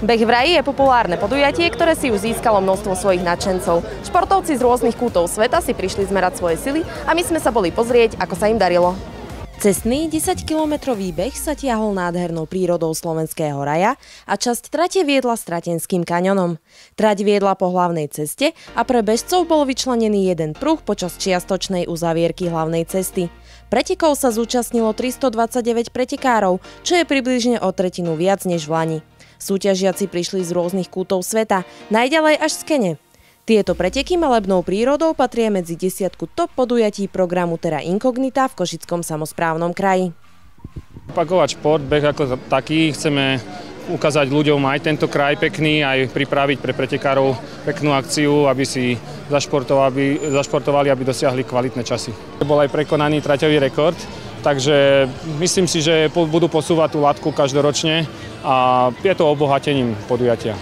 Beh vraj je populárne podujatie, ktoré si už získalo množstvo svojich nadšencov. Športovci z rôznych kútov sveta si prišli zmerať svoje sily a my sme sa boli pozrieť, ako sa im darilo. Cestný 10-kilometrový beh sa tiahol nádhernou prírodou Slovenského raja a časť trate viedla Stratenským kaňonom. Trať viedla po hlavnej ceste a pre bežcov bol vyčlenený jeden pruh počas čiastočnej uzavierky hlavnej cesty. Pretekov sa zúčastnilo 329 pretekárov, čo je približne o tretinu viac než v lani. Súťažiaci prišli z rôznych kútov sveta, najďalej až z Kene. Tieto preteky malebnou prírodou patria medzi 10 top podujatí programu Terra Incognita v Košickom samosprávnom kraji. Opakovať šport, beh ako taký, chceme ukázať ľuďom aj tento kraj pekný, aj pripraviť pre pretekárov peknú akciu, aby si zašportovali, aby dosiahli kvalitné časy. Bol aj prekonaný traťový rekord, takže myslím si, že budú posúvať tú latku každoročne a je to obohatením podujatia.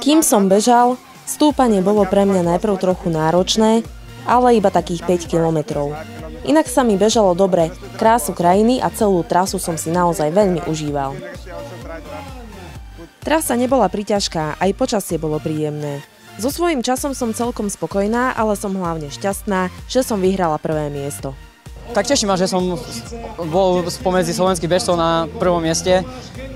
Kým som bežal, stúpanie bolo pre mňa najprv trochu náročné, ale iba takých 5 kilometrov. Inak sa mi bežalo dobre, krásu krajiny a celú trasu som si naozaj veľmi užíval. Trasa nebola priťažká, aj počasie bolo príjemné. So svojím časom som celkom spokojná, ale som hlavne šťastná, že som vyhrala prvé miesto. Tak teší ma, že som bol spomedzi slovenských bežcov na prvom mieste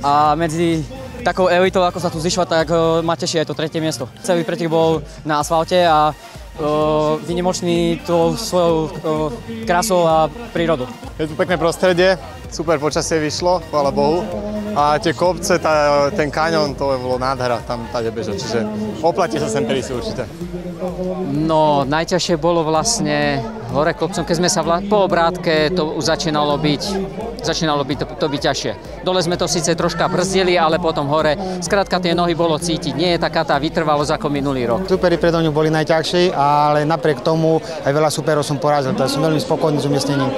a medzi takou elitou, ako sa tu zišla, tak ma teší aj to tretie miesto. Celý pretek bol na asfalte a výnimočný tou svojou krásou a prírodou. Je tu pekné prostredie, super počasie vyšlo, chvála Bohu. A tie kopce, ten kaňon, to bolo nádhera tam tade bežať, čiže oplatí sa sem prísť určite. No, najťažšie bolo vlastne hore kopcom, keď sme sa po obrátke, to už začínalo byť ťažšie. Dole sme to síce troška brzdili, ale potom hore, skrátka tie nohy bolo cítiť, nie je taká tá vytrvalosť ako minulý rok. Superi predo mňou boli najťažšie, ale napriek tomu aj veľa superov som porazil, takže som veľmi spokojný s umiestnením.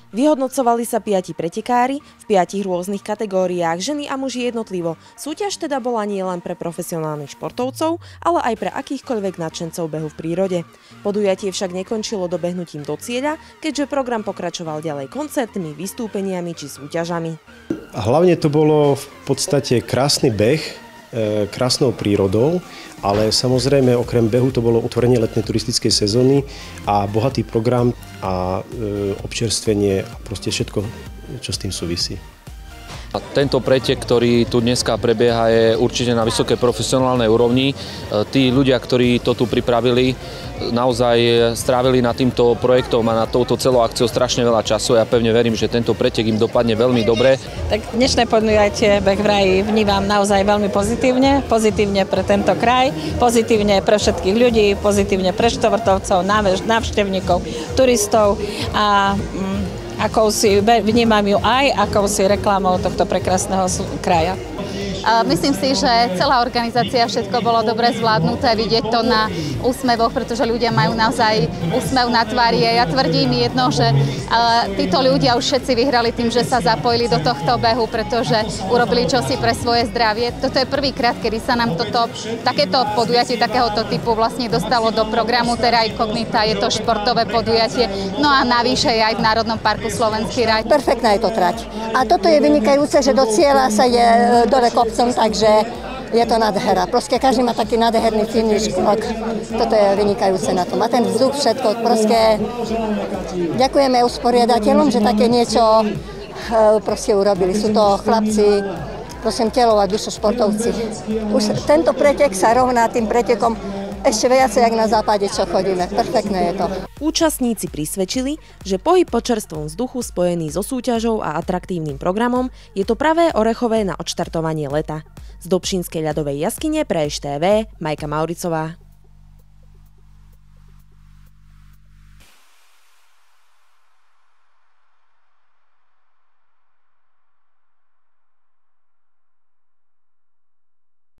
Vyhodnocovali sa 5 pretekári v 5 rôznych kategóriách, ženy a muži jednotlivo. Súťaž teda bola nielen pre profesionálnych športovcov, ale aj pre akýchkoľvek nadšencov behu v prírode. Podujatie však nekončilo dobehnutím do cieľa, keďže program pokračoval ďalej koncertmi, vystúpeniami či súťažami. Hlavne to bolo v podstate krásny beh, krásnou prírodou, ale samozrejme okrem behu to bolo otvorenie letnej turistickej sezóny a bohatý program a občerstvenie a proste všetko, čo s tým súvisí. A tento pretek, ktorý tu dneska prebieha, je určite na vysokej profesionálnej úrovni. Tí ľudia, ktorí to tu pripravili, naozaj strávili nad týmto projektom a nad touto celou akciou strašne veľa času. Ja pevne verím, že tento pretek im dopadne veľmi dobre. Tak dnešné podujatie Beh vraj vnímam naozaj veľmi pozitívne. Pozitívne pre tento kraj, pozitívne pre všetkých ľudí, pozitívne pre športovcov, návštevníkov, turistov a akousi vnímam ju aj akousi reklamou tohto prekrásneho kraja. Myslím si, že celá organizácia, všetko bolo dobre zvládnuté, vidieť to na úsmevoch, pretože ľudia majú naozaj úsmev na tvári. Ja tvrdím jedno, že títo ľudia už všetci vyhrali tým, že sa zapojili do tohto behu, pretože urobili čosi pre svoje zdravie. Toto je prvýkrát, kedy sa nám takéto podujatie takéhoto typu vlastne dostalo do programu Terra Incognita. Je to športové podujatie, no a navyše je aj v Národnom parku Slovenský raj. Perfektná je to trať. A toto je vynikajúce, že do cieľa sa je dole kopcom, takže je to nádhera. Proste každý má taký nádherný finish krok. Toto je vynikajúce na tom. A ten vzduch, všetko, proste ďakujeme usporiadateľom, že také niečo proste urobili. Sú to chlapci, prosím, telov a dušo športovci. Už tento pretek sa rovná tým pretekom ešte viacej, jak na západe, čo chodíme. Perfektné je to. Účastníci prisvedčili, že pohyb po čerstvom vzduchu spojený so súťažou a atraktívnym programom je to pravé orechové na odštartovanie leta. Z Dobšinskej ľadovej jaskyne pre ŠTV Majka Mauricová.